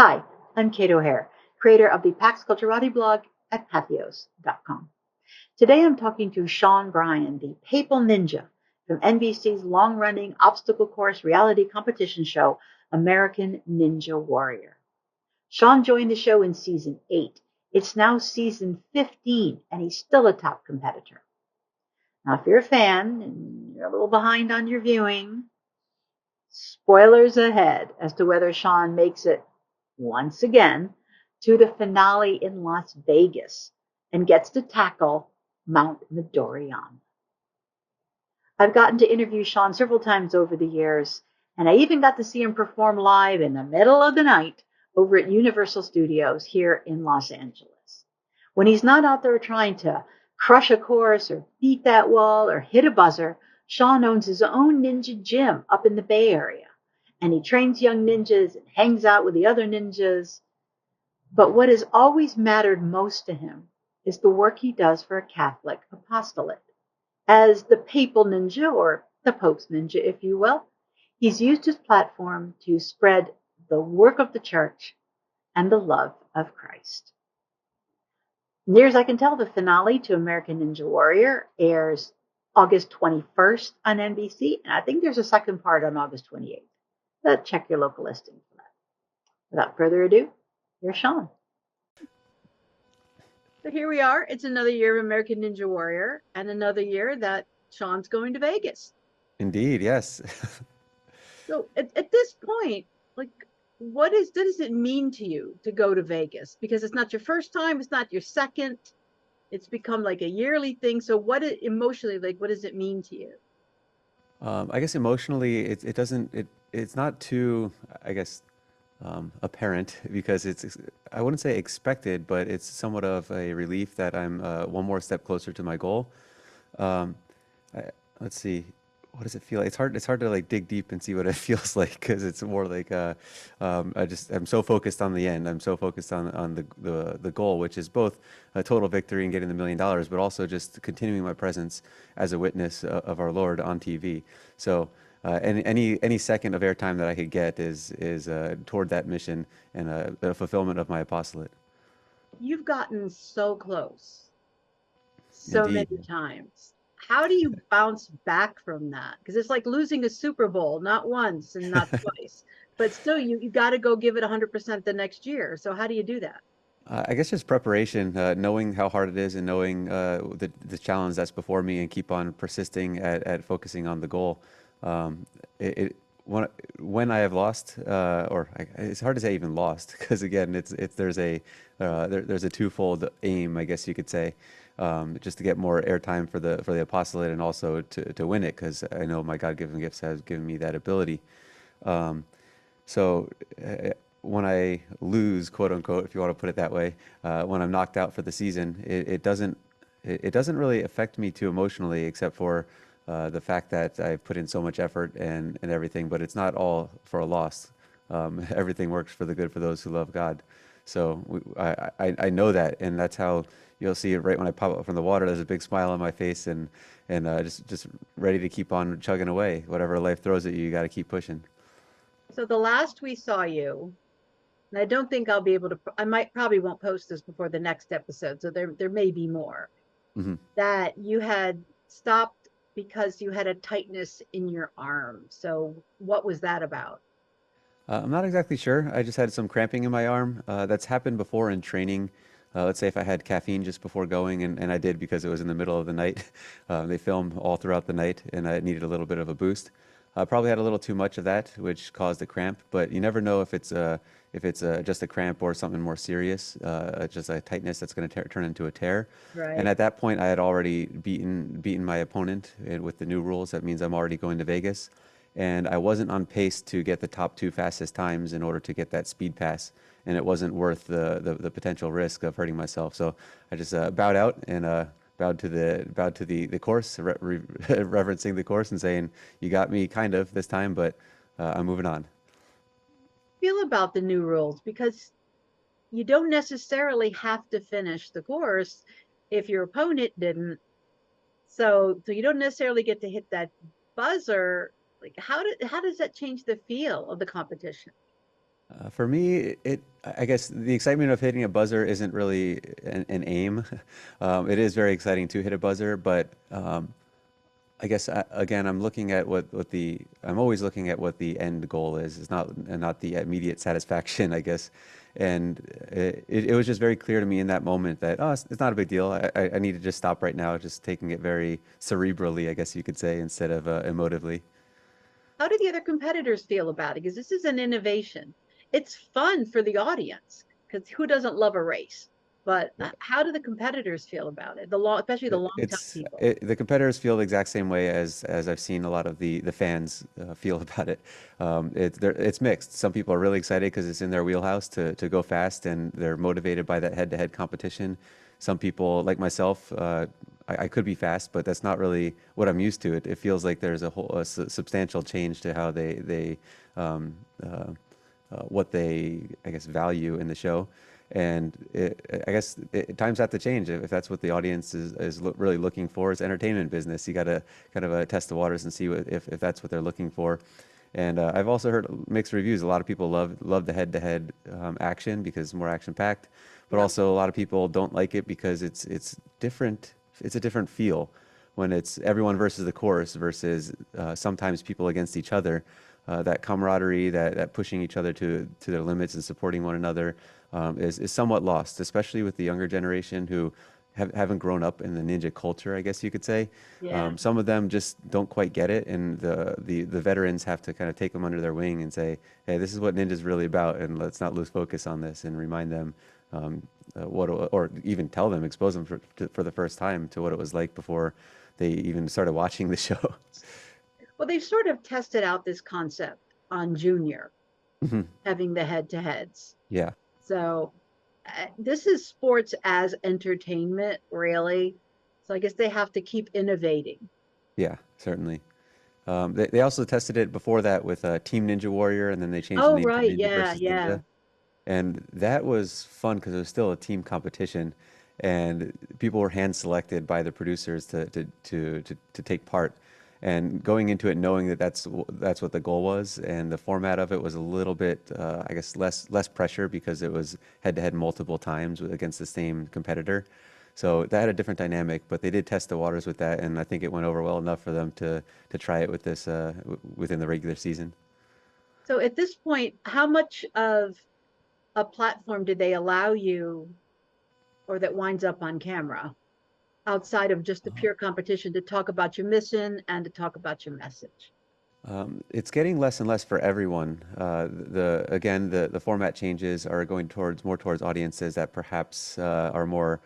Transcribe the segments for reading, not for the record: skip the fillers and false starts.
Hi, I'm Kate O'Hare, creator of the Pax Culturati blog at pathos.com. Today I'm talking to Sean Bryan, the Papal Ninja from NBC's long-running obstacle course reality competition show, American Ninja Warrior. Sean joined the show in season 8. It's now season 15, and he's still a top competitor. Now, if you're a fan and you're a little behind on your viewing, spoilers ahead as to whether Sean makes it once again to the finale in Las Vegas and gets to tackle Mount Midoriya. I've gotten to interview Sean several times over the years, and I even got to see him perform live in the middle of the night over at Universal Studios here in Los Angeles. When he's not out there trying to crush a course or beat that wall or hit a buzzer, Sean owns his own ninja gym up in the Bay Area, and he trains young ninjas and hangs out with the other ninjas. But what has always mattered most to him is the work he does for a Catholic apostolate. As the Papal Ninja, or the Pope's Ninja, if you will, he's used his platform to spread the work of the church and the love of Christ. Near as I can tell, the finale to American Ninja Warrior airs August 21st on NBC, and I think there's a second part on August 28th. But check your local listing for that. Without further ado, here's Sean. So here we are. It's another year of American Ninja Warrior, and another year that Sean's going to Vegas. Indeed, yes. So at this point, like, what does it mean to you to go to Vegas? Because it's not your first time, it's not your second. It's become like a yearly thing. So emotionally, like, what does it mean to you? I guess emotionally, it doesn't it's not too, I guess, apparent because I wouldn't say expected, but it's somewhat of a relief that I'm one more step closer to my goal. Um, I, let's see, what does it feel like? It's hard to like dig deep and see what it feels like because it's more like I'm so focused on the end. I'm so focused on the goal, which is both a total victory and getting the $1 million, but also just continuing my presence as a witness of our Lord on TV. So any second of airtime that I could get is toward that mission and the fulfillment of my apostolate. You've gotten so close so Indeed. many times. How do you bounce back from that? Because it's like losing a Super Bowl, not once and not twice, but still, you got to go give it 100% the next year. So how do you do that? I guess just preparation, knowing how hard it is and knowing the challenge that's before me and keep on persisting at focusing on the goal. Um, it, it when I have lost, it's hard to say even lost because again, it's there's a twofold aim, I guess you could say, just to get more airtime for the apostolate and also to win it because I know my God-given gifts has given me that ability. Um, so when I lose, quote unquote, if you want to put it that way, when I'm knocked out for the season, it doesn't really affect me too emotionally, except for the fact that I've put in so much effort and everything. But it's not all for a loss. Everything works for the good for those who love God. So I know that, and that's how you'll see it right when I pop up from the water. There's a big smile on my face, and just ready to keep on chugging away. Whatever life throws at you, you got to keep pushing. So the last we saw you, and I don't think I'll be able to, I might probably won't post this before the next episode. So there may be more Hmm. that you had stopped because you had a tightness in your arm. So what was that about? I'm not exactly sure. I just had some cramping in my arm. That's happened before in training. Let's say if I had caffeine just before going, and I did because it was in the middle of the night. They film all throughout the night, and I needed a little bit of a boost. I probably had a little too much of that, which caused a cramp. But you never know if it's just a cramp or something more serious, just a tightness that's going to turn into a tear. And Right. at that point, I had already beaten my opponent with the new rules. That means I'm already going to Vegas and I wasn't on pace to get the top two fastest times in order to get that speed pass, and it wasn't worth the potential risk of hurting myself. So I just bowed out and bowed to the course, reverencing the course and saying, "You got me, kind of this time, but I'm moving on." Feel about the new rules because you don't necessarily have to finish the course if your opponent didn't. So you don't necessarily get to hit that buzzer. Like how does that change the feel of the competition? For me, I guess the excitement of hitting a buzzer isn't really an aim. It is very exciting to hit a buzzer, but I guess again, I'm looking at I'm always looking at what the end goal is. It's not the immediate satisfaction, I guess. And it was just very clear to me in that moment that, oh, it's not a big deal. I need to just stop right now, just taking it very cerebrally, I guess you could say, instead of emotively. How do the other competitors feel about it? Because this is an innovation. It's fun for the audience because who doesn't love a race? But how do the competitors feel about it? Especially the long time people. The competitors feel the exact same way as I've seen a lot of the fans feel about it. It's mixed. Some people are really excited because it's in their wheelhouse to go fast and they're motivated by that head-to-head competition. Some people, like myself, I could be fast, but that's not really what I'm used to. It feels like there's a substantial change to how they um, what they, I guess, value in the show. And I guess times have to change if that's what the audience is really looking for. It's entertainment business. You got to kind of test the waters and see if that's what they're looking for. And I've also heard mixed reviews. A lot of people love the head-to-head action because it's more action-packed, but Yeah. also a lot of people don't like it because it's different. It's a different feel when it's everyone versus the course versus sometimes people against each other. That camaraderie, that pushing each other to their limits and supporting one another is somewhat lost, especially with the younger generation who haven't grown up in the ninja culture, I guess you could say. Yeah. Some of them just don't quite get it, and the veterans have to kind of take them under their wing and say, "Hey, this is what ninja's really about, and let's not lose focus on this," and remind them or even tell them, expose them for the first time to what it was like before they even started watching the show. Well, they've sort of tested out this concept on Junior, having the head to heads. Yeah. So this is sports as entertainment, really. So I guess they have to keep innovating. Yeah, certainly. They also tested it before that with Team Ninja Warrior, and then they changed the Oh, name to right. Ninja Yeah. versus Yeah. Ninja. And that was fun because it was still a team competition, and people were hand selected by the producers to take part. And going into it knowing that that's what the goal was, and the format of it was a little bit, I guess, less pressure because it was head to head multiple times against the same competitor. So that had a different dynamic, but they did test the waters with that, and I think it went over well enough for them to try it with this within the regular season. So at this point, how much of a platform do they allow you or that winds up on camera outside of just the pure competition to talk about your mission and to talk about your message? It's getting less and less for everyone. The format changes are going towards audiences that perhaps are more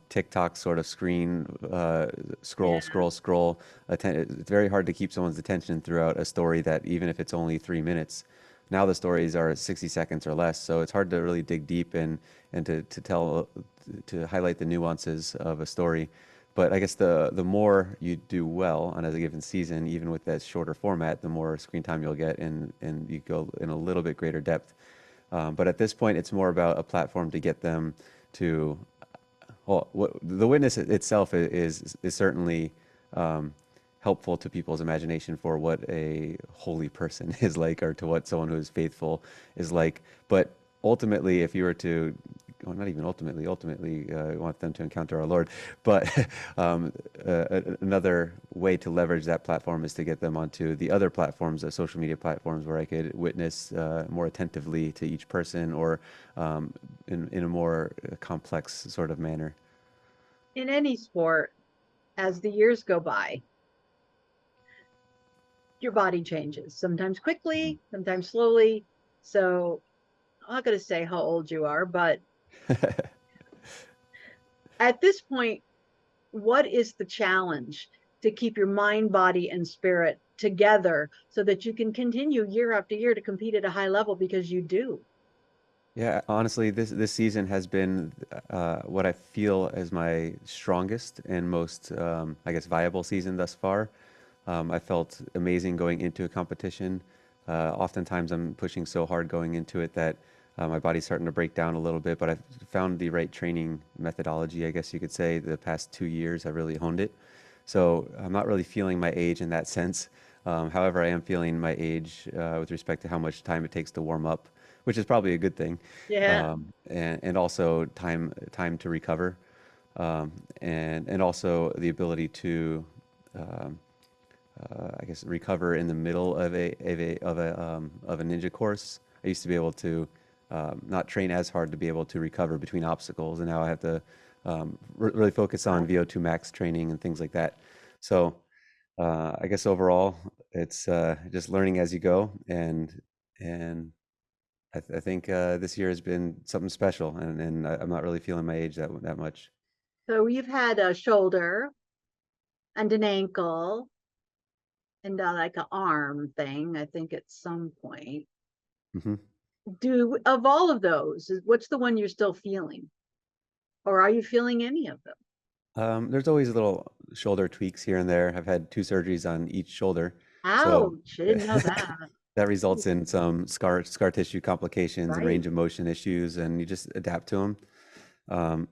TikTok sort of screen Yeah. scroll. It's very hard to keep someone's attention throughout a story that even if it's only 3 minutes. Now the stories are 60 seconds or less, so it's hard to really dig deep and to highlight the nuances of a story. But I guess the more you do well on a given season, even with that shorter format, the more screen time you'll get, and you go in a little bit greater depth. But at this point, it's more about a platform to get them to, well, the witness itself is certainly helpful to people's imagination for what a holy person is like, or to what someone who is faithful is like. But ultimately, if you were to, well, not even ultimately, we want them to encounter our Lord. But another way to leverage that platform is to get them onto the other platforms, the social media platforms, where I could witness more attentively to each person, or in a more complex sort of manner. In any sport, as the years go by, your body changes, sometimes quickly, sometimes slowly. So I'm not going to say how old you are, but at this point, what is the challenge to keep your mind, body, and spirit together so that you can continue year after year to compete at a high level because you do? Yeah, honestly, this season has been what I feel as my strongest and most, I guess, viable season thus far. I felt amazing going into a competition. Oftentimes, I'm pushing so hard going into it that my body's starting to break down a little bit, but I've found the right training methodology, I guess you could say. The past 2 years, I've really honed it. So I'm not really feeling my age in that sense. However, I am feeling my age with respect to how much time it takes to warm up. which is probably a good thing. Yeah. And also time to recover, and also the ability to, um, I guess, recover in the middle of a ninja course. I used to be able to not train as hard to be able to recover between obstacles, and now I have to really focus on VO2 max training and things like that. So I guess overall, it's just learning as you go, and I think this year has been something special, and I'm not really feeling my age that much. So you've had a shoulder and an ankle and like an arm thing, I think at some point. Hmm. Do of all of those, what's the one you're still feeling? Or are you feeling any of them? There's always little shoulder tweaks here and there. I've had 2 surgeries on each shoulder, so Ouch, I didn't know that. that results in some scar tissue complications and Right. range of motion issues, and you just adapt to them. Um,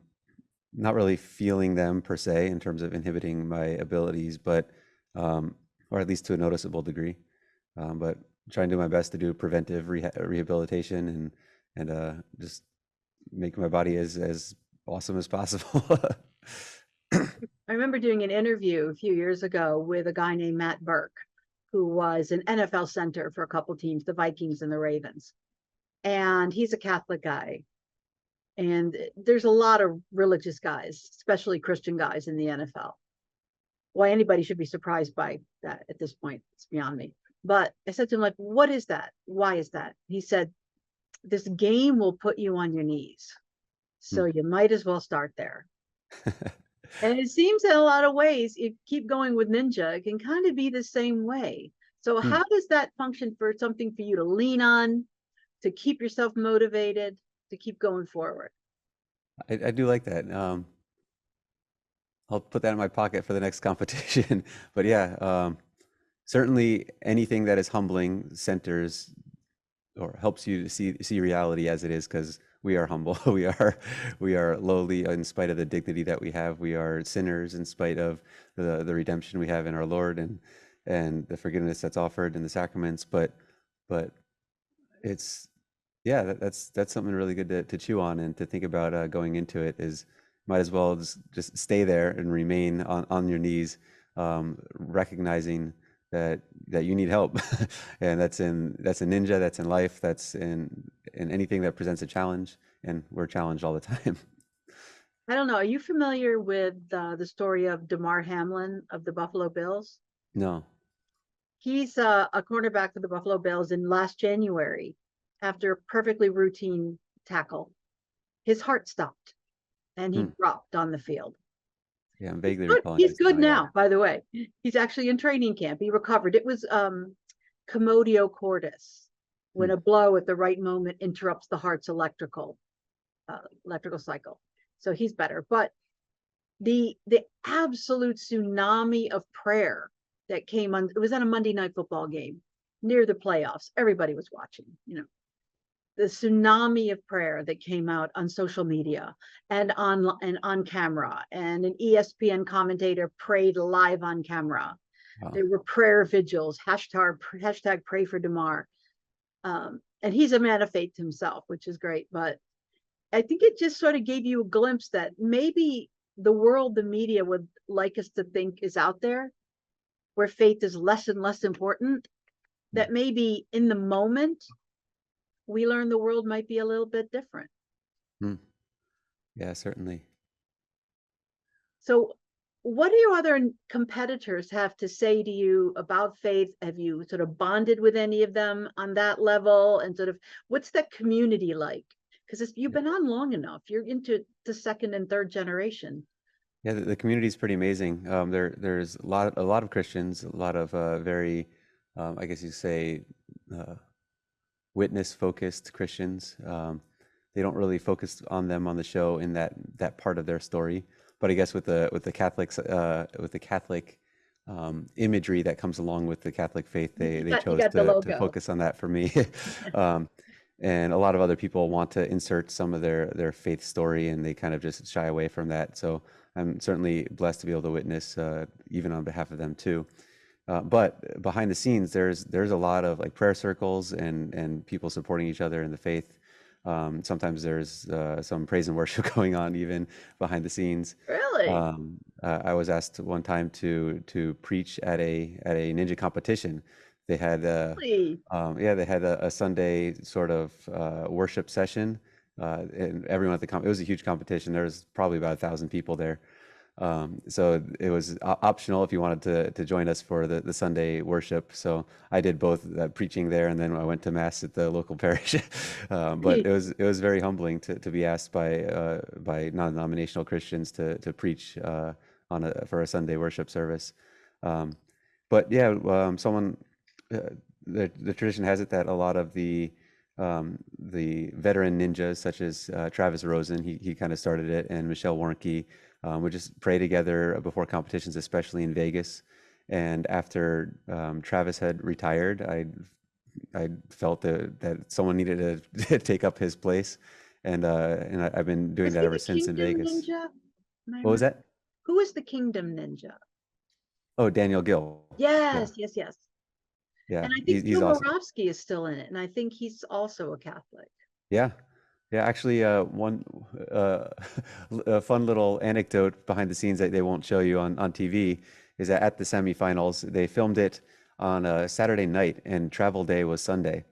Not really feeling them per se in terms of inhibiting my abilities, but or at least to a noticeable degree. But trying to do my best to do preventive rehabilitation and just make my body as awesome as possible. I remember doing an interview a few years ago with a guy named Matt Burke, who was an NFL center for a couple teams, the Vikings and the Ravens. And he's a Catholic guy. And there's a lot of religious guys, especially Christian guys in the NFL. Why anybody should be surprised by that at this point, it's beyond me. But I said to him, like, what is that? Why is that? He said, this game will put you on your knees. So you might as well start there. And it seems in a lot of ways, if you keep going with Ninja, it can kind of be the same way. So Hmm. how does that function for something for you to lean on, to keep yourself motivated, to keep going forward? I do like that. I'll put that in my pocket for the next competition. But yeah, certainly anything that is humbling centers or helps you to see reality as it is, because we are humble. We are lowly in spite of the dignity that we have. We are sinners in spite of the redemption we have in our Lord, and the forgiveness that's offered in the sacraments. But it's, yeah, that's something really good to chew on and to think about going into it. Is might as well just stay there and remain on your knees, recognizing that you need help, and that's in ninja, that's in life, that's in anything that presents a challenge, and we're challenged all the time. I don't know. Are you familiar with the story of Damar Hamlin of the Buffalo Bills? No. He's a cornerback for the Buffalo Bills. In last January, after a perfectly routine tackle, his heart stopped and he Hmm. dropped on the field. Yeah, I'm He's vaguely good. recalling He's this good now. Yeah. now, by the way. He's actually in training camp. He recovered. It was commodio cordis, when Hmm. a blow at the right moment interrupts the heart's electrical cycle. So he's better. But the absolute tsunami of prayer that came on, it was on a Monday night football game near the playoffs. Everybody was watching, the tsunami of prayer that came out on social media and on camera, and an ESPN commentator prayed live on camera. Wow. There were prayer vigils, hashtag pray for Damar. And he's a man of faith himself, which is great. But I think it just sort of gave you a glimpse that maybe the world, the media would like us to think is out there, where faith is less and less important, Hmm. that maybe in the moment we learn the world might be a little bit different. Hmm. Yeah, certainly. So, what do your other competitors have to say to you about faith? Have you sort of bonded with any of them on that level? And sort of what's that community like? Because you've been on long enough, you're into the second and third generation. Yeah, the community is pretty amazing. There's a lot of Christians, a lot of very, I guess you say, uh, witness-focused Christians. They don't really focus on them on the show in that part of their story. But I guess with the Catholics, with the Catholic imagery that comes along with the Catholic faith, You they got you chose got the to logo. focus on that for me. um, and a lot of other people want to insert some of their faith story, and they kind of just shy away from that. So I'm certainly blessed to be able to witness, even on behalf of them too. But behind the scenes, there's a lot of like prayer circles and people supporting each other in the faith. Sometimes there's some praise and worship going on even behind the scenes. Really? I was asked one time to preach at a ninja competition. They had Really? yeah, they had a Sunday sort of worship session, and everyone at it was a huge competition. There was probably about 1,000 people there. So it was optional if you wanted to join us for the Sunday worship. So I did both preaching there, and then I went to mass at the local parish. But it was very humbling to be asked by non-denominational Christians to preach for a Sunday worship service. Um, but yeah, someone the tradition has it that a lot of the veteran ninjas, such as Travis Rosen, he kind of started it, and Michelle Warnke, would just pray together before competitions, especially in Vegas. And after Travis had retired, I felt that someone needed to take up his place, and I've been doing Was that he ever the since in Kingdom Vegas. Ninja? Am I What was remember? that? Who was the Kingdom Ninja? Oh, Daniel Gill. Yeah, Yes, yes, yes. yeah, And I think he's Bill awesome. Moravsky is still in it, and I think he's also a Catholic. Yeah. Yeah, actually, one uh, a fun little anecdote behind the scenes that they won't show you on TV is that at the semifinals, they filmed it on a Saturday night and travel day was Sunday.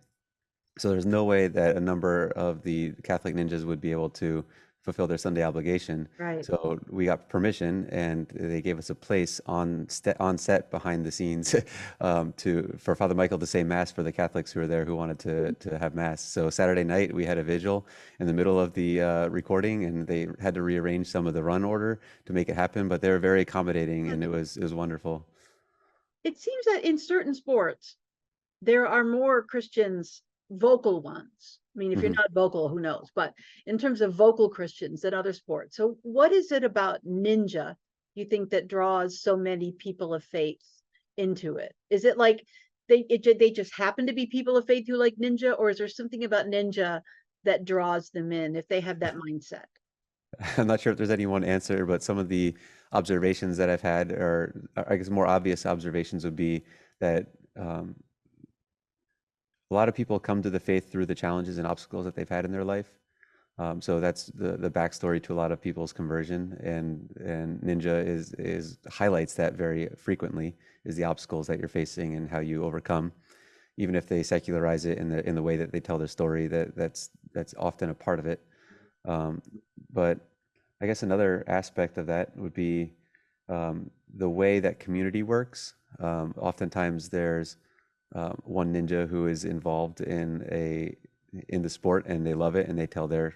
So there's no way that a number of the Catholic ninjas would be able to fulfill their Sunday obligation. Right. So we got permission, and they gave us a place on set behind the scenes to for Father Michael to say mass for the Catholics who were there who wanted to have mass. So Saturday night we had a vigil in the middle of the recording, and they had to rearrange some of the run order to make it happen. But they were very accommodating, and it was wonderful. It seems that in certain sports, there are more Christians, vocal ones. I mean, if you're Hmm. not vocal, who knows? But in terms of vocal Christians than other sports. So, what is it about ninja you think that draws so many people of faith into it? Is it like they just happen to be people of faith who like ninja, or is there something about ninja that draws them in if they have that mindset? I'm not sure if there's any one answer, but some of the observations that I've had, or I guess more obvious observations, would be that um, a lot of people come to the faith through the challenges and obstacles that they've had in their life. So that's the backstory to a lot of people's conversion, and Ninja is highlights that very frequently is the obstacles that you're facing and how you overcome, even if they secularize it in the way that they tell their story. That's often a part of it. Um, but I guess another aspect of that would be the way that community works. Oftentimes, there's one ninja who is involved in the sport, and they love it, and they tell their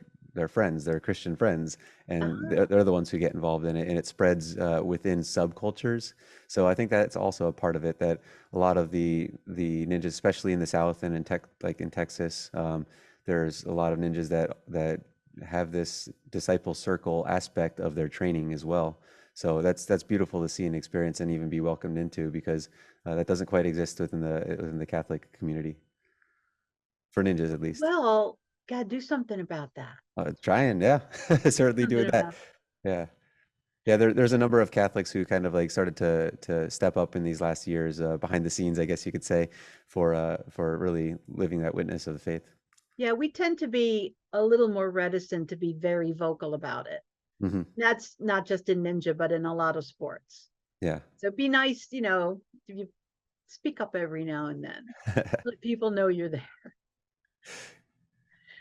friends, their Christian friends, and Ah, they're the ones who get involved in it, and it spreads within subcultures. So I think that's also a part of it, that a lot of the ninjas, especially in the South and like in Texas, there's a lot of ninjas that have this disciple circle aspect of their training as well. So that's beautiful to see and experience and even be welcomed into, because that doesn't quite exist within the Catholic community, for ninjas at least. well, gotta do something about that. Trying, yeah, certainly Something doing that. about Yeah, yeah. There's a number of Catholics who kind of like started to step up in these last years, behind the scenes, I guess you could say, for really living that witness of the faith. Yeah, we tend to be a little more reticent to be very vocal about it. Hmm. That's not just in ninja, but in a lot of sports. Yeah. So be nice, if you speak up every now and then. Let people know you're there.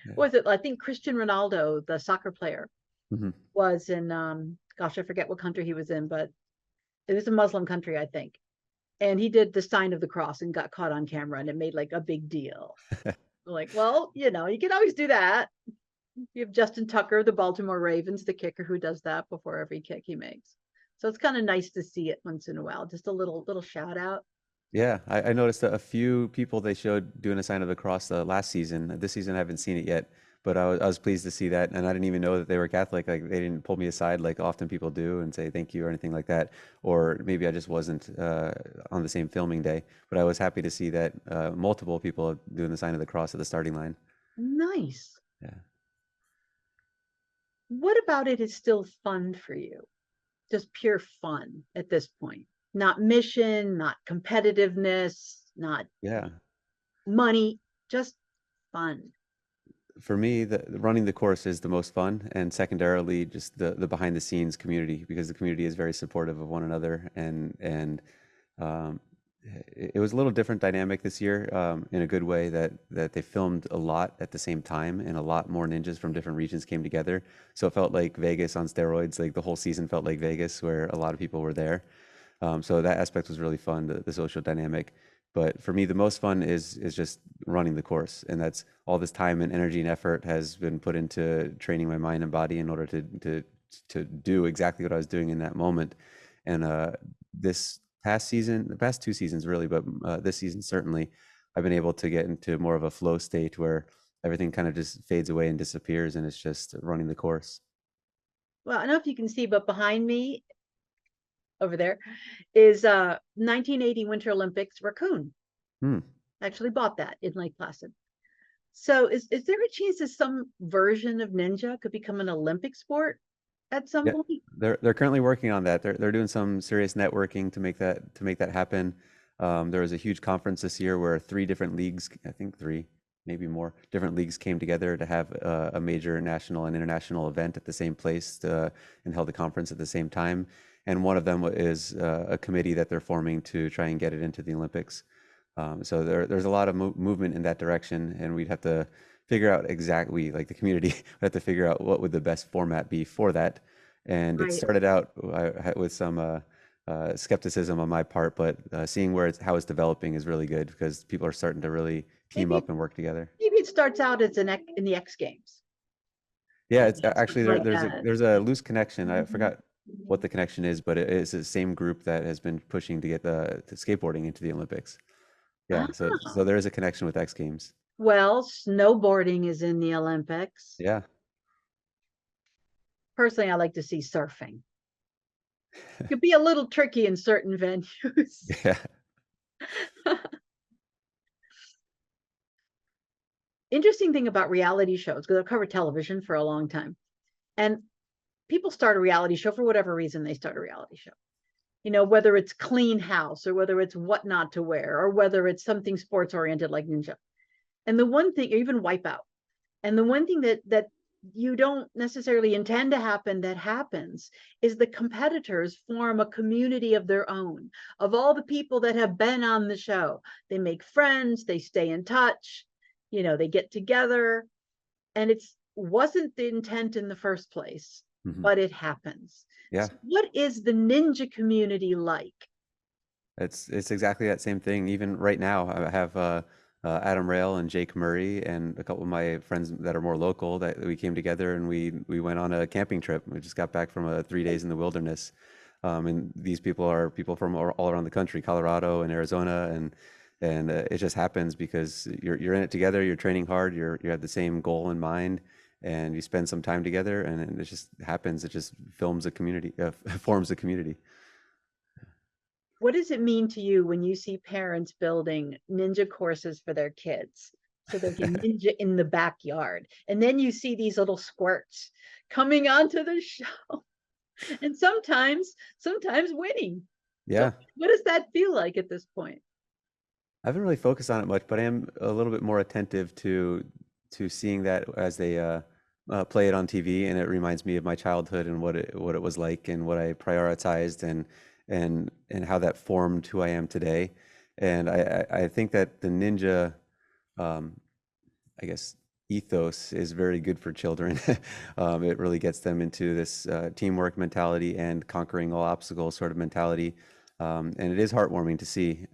Yeah. What was it? I think Cristiano Ronaldo, the soccer player, Hmm. was in gosh, I forget what country he was in, but it was a Muslim country, I think. And he did the sign of the cross and got caught on camera and it made like a big deal. Like, well, you can always do that. You have Justin Tucker, the Baltimore Ravens, the kicker who does that before every kick he makes. So it's kind of nice to see it once in a while. Just a little shout out. Yeah, I noticed a few people they showed doing a sign of the cross last season. This season I haven't seen it yet, but I was pleased to see that, and I didn't even know that they were Catholic. Like they didn't pull me aside like often people do and say thank you or anything like that. Or maybe I just wasn't on the same filming day. But I was happy to see that multiple people doing the sign of the cross at the starting line. Nice. Yeah. What about it is still fun for you? Just pure fun at this point. Not mission, not competitiveness, not Yeah. money, just fun. For me, running the course is the most fun, and secondarily, just the behind the scenes community, because the community is very supportive of one another, and um, it was a little different dynamic this year, in a good way, that they filmed a lot at the same time, and a lot more ninjas from different regions came together. So it felt like Vegas on steroids. Like the whole season felt like Vegas, where a lot of people were there. So that aspect was really fun, the social dynamic. But for me, the most fun is just running the course, and that's all this time and energy and effort has been put into training my mind and body in order to do exactly what I was doing in that moment. And this past season, the past two seasons really, but this season certainly, I've been able to get into more of a flow state where everything kind of just fades away and disappears, and it's just running the course. Well, I don't know if you can see, but behind me over there is 1980 Winter Olympics raccoon. Hmm. I actually bought that in Lake Placid. So is there a chance that some version of ninja could become an Olympic sport at some Yeah, point? they're currently working on that. They're doing some serious networking to make that happen. There was a huge conference this year where three different leagues, I think three, maybe more, different leagues came together to have a major national and international event at the same place and held a conference at the same time. And one of them is a committee that they're forming to try and get it into the Olympics. So there's a lot of movement in that direction, and we'd have to figure out exactly, like the community, would have to figure out what would the best format be for that. And it Right. started out with some skepticism on my part, but seeing how it's developing is really good, because people are starting to really team Maybe up and work together. maybe it starts out as in the X Games. Yeah, And it's it's actually like there's a loose connection. I Mhm. forgot what the connection is, but it is the same group that has been pushing to get the skateboarding into the Olympics. Yeah, so Ah, there is a connection with X Games. well, snowboarding is in the Olympics. Yeah. Personally, I like to see surfing. Could be a little tricky in certain venues. Yeah. Interesting thing about reality shows, because I've covered television for a long time, and people start a reality show for whatever reason they start a reality show. Whether it's clean house or whether it's what not to wear or whether it's something sports oriented like Ninja. And the one thing, or even Wipeout. And the one thing that you don't necessarily intend to happen that happens is the competitors form a community of their own, of all the people that have been on the show. They make friends, they stay in touch, they get together, and it's wasn't the intent in the first place, Hmm. but it happens. Yeah. So what is the ninja community like? It's exactly that same thing. Even right now, I have Adam Rail and Jake Murray and a couple of my friends that are more local, that we came together, and we went on a camping trip. We just got back from 3 days in the wilderness. And these people are people from all around the country, Colorado and Arizona, and it just happens because you're in it together. You're training hard. You have the same goal in mind, and you spend some time together, and it just happens. It just films a community, forms a community. What does it mean to you when you see parents building ninja courses for their kids so they can ninja in the backyard? And then you see these little squirts coming onto the show and sometimes winning. So Yeah. what does that feel like at this point? I haven't really focused on it much, but I am a little bit more attentive to seeing that as they play it on TV, and it reminds me of my childhood and what it was like, and what I prioritized, and how that formed who I am today. And I think that the ninja, um, I guess, ethos is very good for children. It really gets them into this teamwork mentality and conquering all obstacles sort of mentality. And it is heartwarming to see.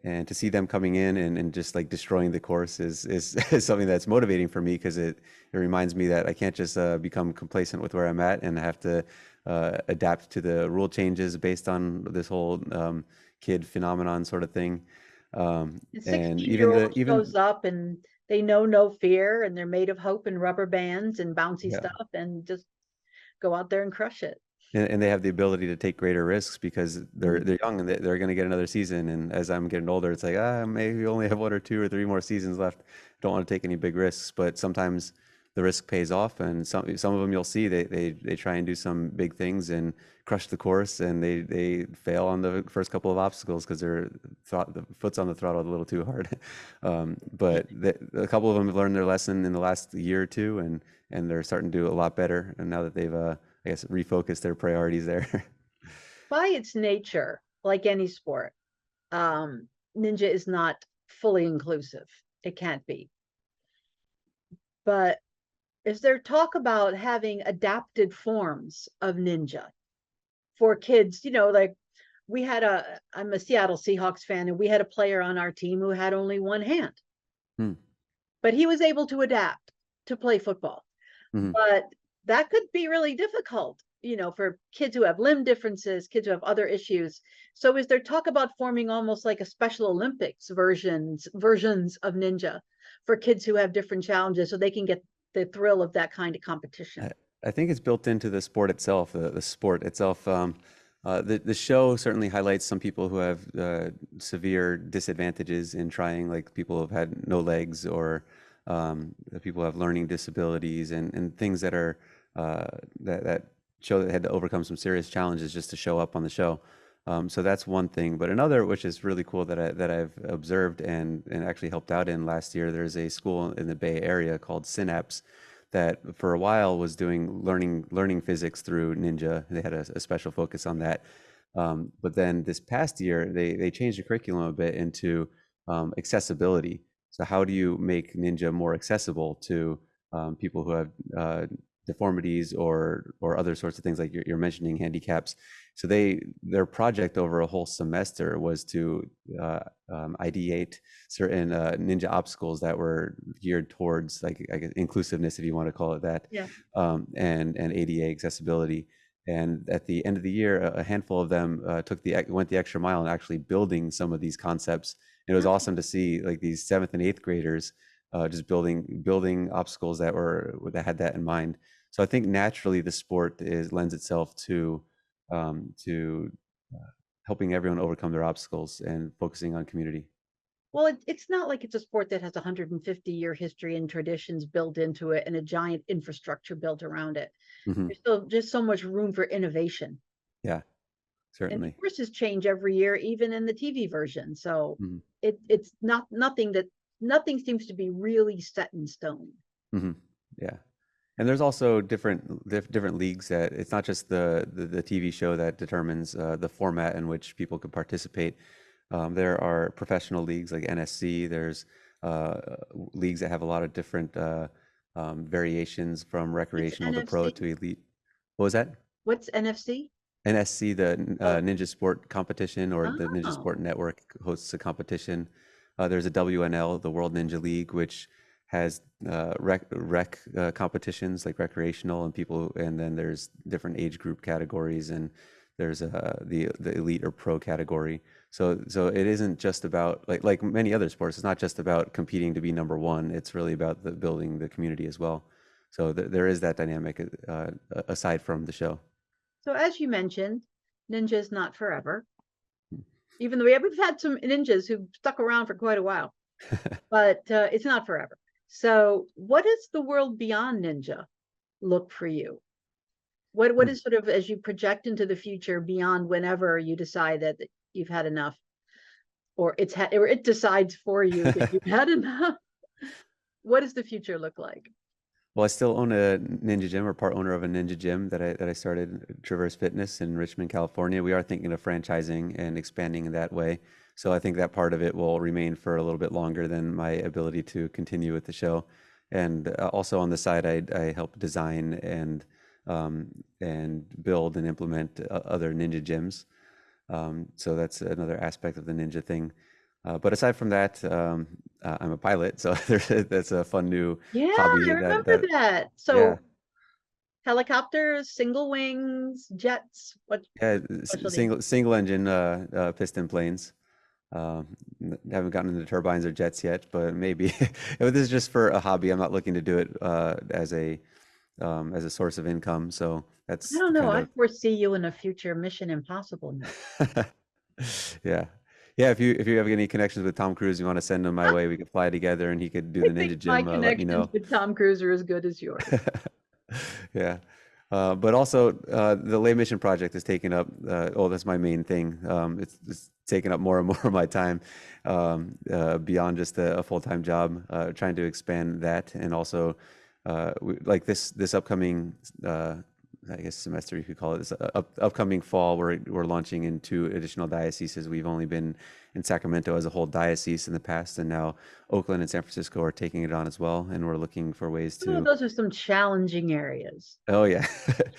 And to see them coming in and just like destroying the course is is something that's motivating for me, because it reminds me that I can't just become complacent with where I'm at, and I have to adapt to the rule changes based on this whole kid phenomenon sort of thing. A And 16-year-old year old even shows up and they know no fear and they're made of hope and rubber bands and bouncy yeah, stuff and just go out there and crush it. and they have the ability to take greater risks because Mm. they're young, and they're going to get another season. And as I'm getting older, it's like, maybe we only have one or two or three more seasons left. Don't want to take any big risks, but sometimes the risk pays off. And some of them you'll see they try and do some big things and crush the course, and they fail on the first couple of obstacles because the foot's on the throttle a little too hard. But a couple of them have learned their lesson in the last year or two, and they're starting to do a lot better. And now that they've I guess refocused their priorities there. By its nature, like any sport, ninja is not fully inclusive. It can't be. But is there talk about having adapted forms of ninja for kids? Like I'm a Seattle Seahawks fan, and we had a player on our team who had only one hand, but he was able to adapt to play football. But that could be really difficult, for kids who have limb differences, kids who have other issues. So is there talk about forming almost like a Special Olympics versions of ninja for kids who have different challenges, so they can get the thrill of that kind of competition? I think it's built into the sport itself. The sport itself. The show certainly highlights some people who have severe disadvantages in trying, like people who've had no legs, or people who have learning disabilities, and things that are that show that they had to overcome some serious challenges just to show up on the show. So that's one thing. But another, which is really cool, that I've observed and actually helped out in last year, there's a school in the Bay Area called Synapse that for a while was doing learning physics through ninja. They had a special focus on that. But then this past year, they changed the curriculum a bit into accessibility. So how do you make ninja more accessible to people who have deformities or other sorts of things, like you're mentioning handicaps? So their project over a whole semester was to ideate certain ninja obstacles that were geared towards, like, I guess, inclusiveness, if you want to call it that, Yeah. and ADA accessibility. And at the end of the year, a handful of them went the extra mile in actually building some of these concepts. And it was awesome to see, like, these 7th and 8th graders just building obstacles that had that in mind. So I think naturally the sport lends itself to helping everyone overcome their obstacles and focusing on community. Well, it's not like it's a sport that has 150-year history and traditions built into it and a giant infrastructure built around it. There's still just so much room for innovation. Yeah, And certainly. courses change every year, even in the TV version. So it's nothing seems to be really set in stone. Yeah. And there's also different leagues, that it's not just the TV show that determines the format in which people could participate. There are professional leagues like NSC. There's leagues that have a lot of different variations, from recreational to pro to elite. What was that? What's NFC? NSC, the Ninja Sport Competition, or the Ninja Sport Network, hosts a competition. There's a WNL, the World Ninja League, which has rec competitions, like recreational and people, and then there's different age group categories, and there's the elite or pro category. So it isn't just about, like many other sports, it's not just about competing to be number one. It's really about building the community as well. So there is that dynamic aside from the show. So as you mentioned, ninja is not forever. Even though we've had some ninjas who've stuck around for quite a while, but it's not forever. So what does the world beyond ninja look for you? What is sort of, as you project into the future beyond whenever you decide that you've had enough, or it decides for you that you've had enough? What does the future look like? Well, I still own a ninja gym, or part owner of a ninja gym that I started, Traverse Fitness, in Richmond, California. We are thinking of franchising and expanding in that way. So I think that part of it will remain for a little bit longer than my ability to continue with the show. And also on the side, I help design and build and implement other ninja gyms. So that's another aspect of the ninja thing. But aside from that, I'm a pilot, so that's a fun new hobby. I remember that. So Yeah, helicopters, single wings, jets, what yeah, specialty? single engine piston planes. Haven't gotten into turbines or jets yet, but maybe. This is just for a hobby. I'm not looking to do it as a source of income. So I that's don't know. kind I of foresee you in a future Mission Impossible. yeah. Yeah, if you have any connections with Tom Cruise, you want to send him my way, we could fly together and he could do I the think ninja my gym. Let me connections know. with Tom Cruise are as good as yours. Yeah. But also, the lay mission project is taking up, oh, that's my main thing. It's taking up more and more of my time, beyond just a full-time job, trying to expand that. And also, like this upcoming, I guess semester you could call it, this upcoming fall, we're launching in 2 additional dioceses. We've only been in Sacramento as a whole diocese in the past, and now Oakland and San Francisco are taking it on as well. And we're looking for ways Oh, to, those are some challenging areas. oh yeah.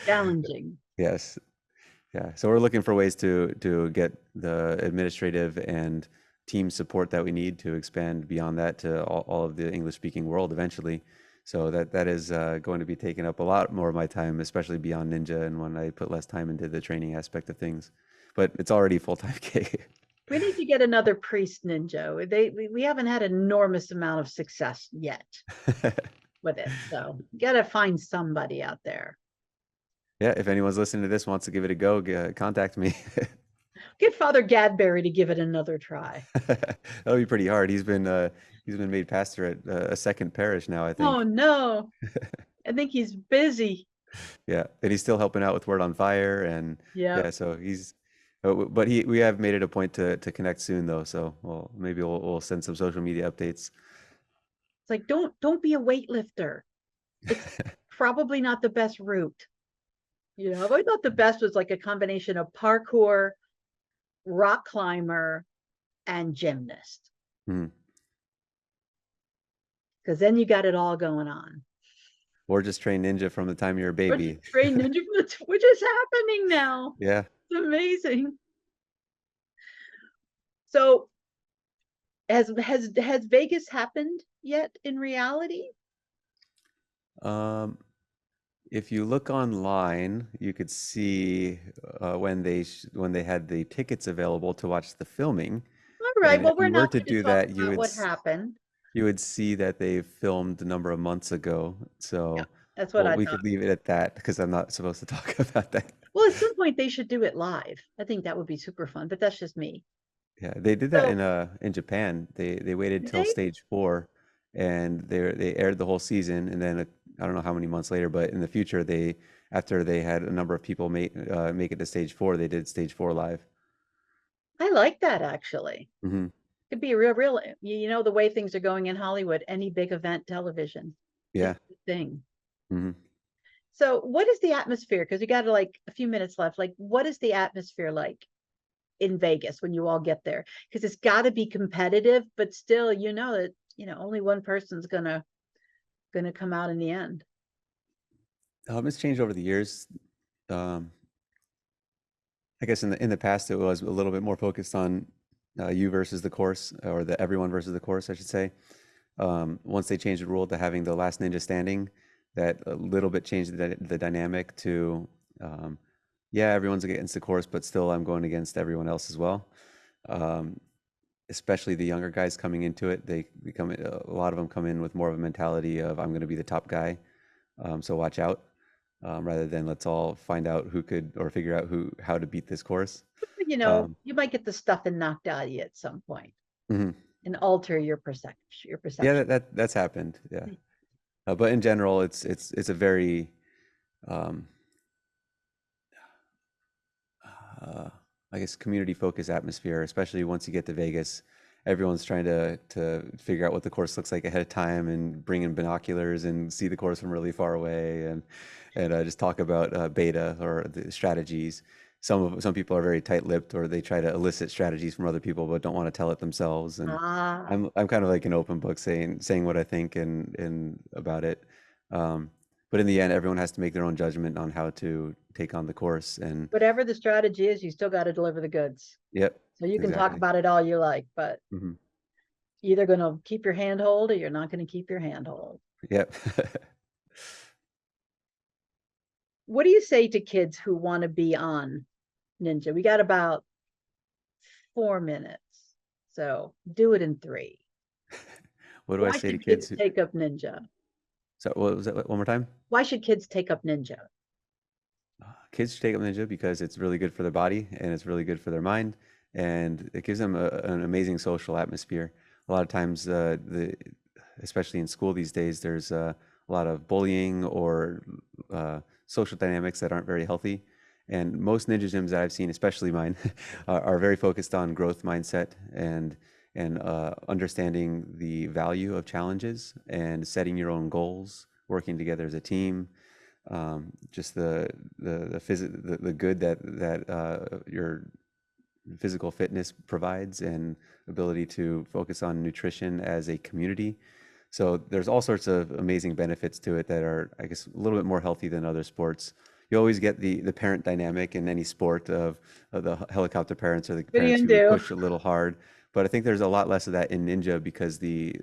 Challenging. Yes. Yeah. So we're looking for ways to get the administrative and team support that we need to expand beyond that to all of the English speaking world eventually. So that is going to be taking up a lot more of my time, especially beyond Ninja and when I put less time into the training aspect of things. But it's already full-time gig. We need to get another priest ninja. We haven't had an enormous amount of success yet with it. So you got to find somebody out there. Yeah, if anyone's listening to this wants to give it a go, contact me. Get Father Gadberry to give it another try. That'll be pretty hard. He's been made pastor at a second parish now, I Oh think. no, I think he's busy. Yeah, and he's still helping out with Word on Fire, and Yep. yeah, so but we have made it a point to connect soon though. So maybe we'll send some social media updates. It's like don't be a weightlifter. It's probably not the best route. I thought the best was like a combination of parkour, rock climber, and gymnast. Mhm. Because then you got it all going on. Or just train ninja from the time you're a Or baby. train ninja, which is happening now. Yeah. It's amazing. So has Vegas happened yet in reality? Um, if you look online, you could see when they had the tickets available to watch the filming. All right. And if Well, we're you were not to going to do talk that, about what happened. you would see that they filmed a number of months ago. Yeah, So, that's what well, I we thought. could leave it at that because I'm not supposed to talk about that. Well, at some point they should do it live. I think that would be super fun, but that's just me. Yeah, they did that So in Japan. They waited did till they? stage 4, and they aired the whole season. And then I don't know how many months later, but in the future, after they had a number of people make it to stage 4, they did stage 4 live. I like that actually. Hmm. Could be a real. The way things are going in Hollywood, any big event television is Yeah. the thing. Hmm. So what is the atmosphere? Because you got like a few minutes left. Like, what is the atmosphere like in Vegas when you all get there? Because it's got to be competitive, but still, that only one person's gonna come out in the end. It's changed over the years. Um, I guess in the past it was a little bit more focused on you versus the course, or the everyone versus the course, I should say. Once they changed the rule to having the last ninja standing, that a little bit changed the dynamic to, um, yeah, everyone's against the course, but still I'm going against everyone else as well. Um, Especially the younger guys coming into it, a lot of them come in with more of a mentality of I'm going to be the top guy, so watch out, rather than let's all find out who could or figure out how to beat this course. You might get the stuffing knocked out of you at some point Mhm. and alter your perception. Your Yeah, perception. that's happened. Yeah, but in general, it's a very um, uh, I guess community focused atmosphere, especially once you get to Vegas. Everyone's trying to figure out what the course looks like ahead of time and bring in binoculars and see the course from really far away and just talk about beta or the strategies. Some people are very tight-lipped, or they try to elicit strategies from other people but don't want to tell it themselves. And Ah, I'm kind of like an open book, saying what I think and about it. Um, but in the end, everyone has to make their own judgment on how to take on the course. And whatever the strategy is, you still got to deliver the goods. yep, So you can talk exactly. about it all you like, but Hmm. you're either going to keep your handhold or you're not going to keep your handhold. Yep. What do you say to kids who want to be on Ninja? We got about 4 minutes. So do it in three. What do I Why say to should kids kids who, take up Ninja? so what was that one more time? Why should kids take up Ninja? Kids should take up ninja because it's really good for their body and it's really good for their mind, and it gives them an amazing social atmosphere. A lot of times, especially in school these days, there's a lot of bullying or social dynamics that aren't very healthy. And most ninja gyms that I've seen, especially mine, are very focused on growth mindset and understanding the value of challenges and setting your own goals, working together as a team. Just the good that your physical fitness provides and ability to focus on nutrition as a community. So there's all sorts of amazing benefits to it that are, I guess, a little bit more healthy than other sports. You always get the parent dynamic in any sport of the helicopter parents or the What are you parents gonna who do? push a little hard. But I think there's a lot less of that in ninja because the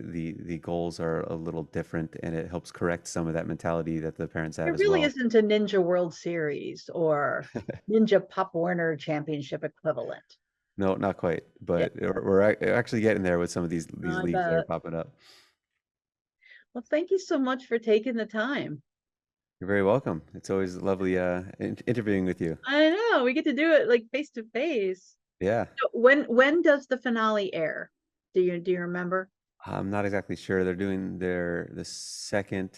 goals are a little different, and it helps correct some of that mentality that the parents have There as really well. isn't a Ninja World Series or Ninja Pop Warner Championship equivalent. No, not quite, Yeah, but we're actually getting there with some of these I leagues that are bet. popping up. Well, thank you so much for taking the time. You're very welcome. It's always lovely interviewing with you. I know we get to do it like face to face. Yeah, So when does the finale air? Do you remember? I'm not exactly sure. They're doing the second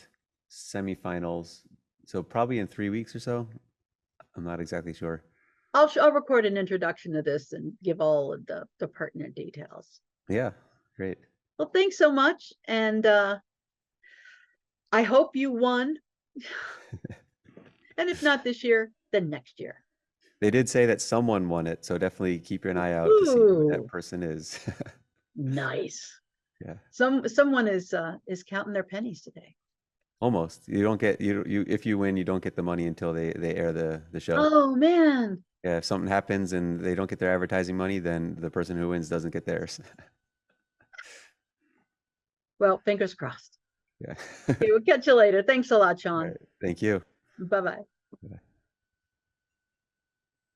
semifinals, so probably in 3 weeks or so. I'm not exactly sure. I'll record an introduction to this and give all of the pertinent details. Yeah, great. Well, thanks so much, and I hope you won. And if not this year, then next year. They did say that someone won it, so definitely keep an eye out to see who that Ooh, person is. nice. Yeah, Someone is counting their pennies today. almost. You don't get you if you win, you don't get the money until they air the show. Oh man. Yeah, if something happens and they don't get their advertising money, then the person who wins doesn't get theirs. Well, fingers crossed. Yeah. Okay, we'll catch you later. Thanks a lot, All Sean. right. Thank you. Bye bye. Bye.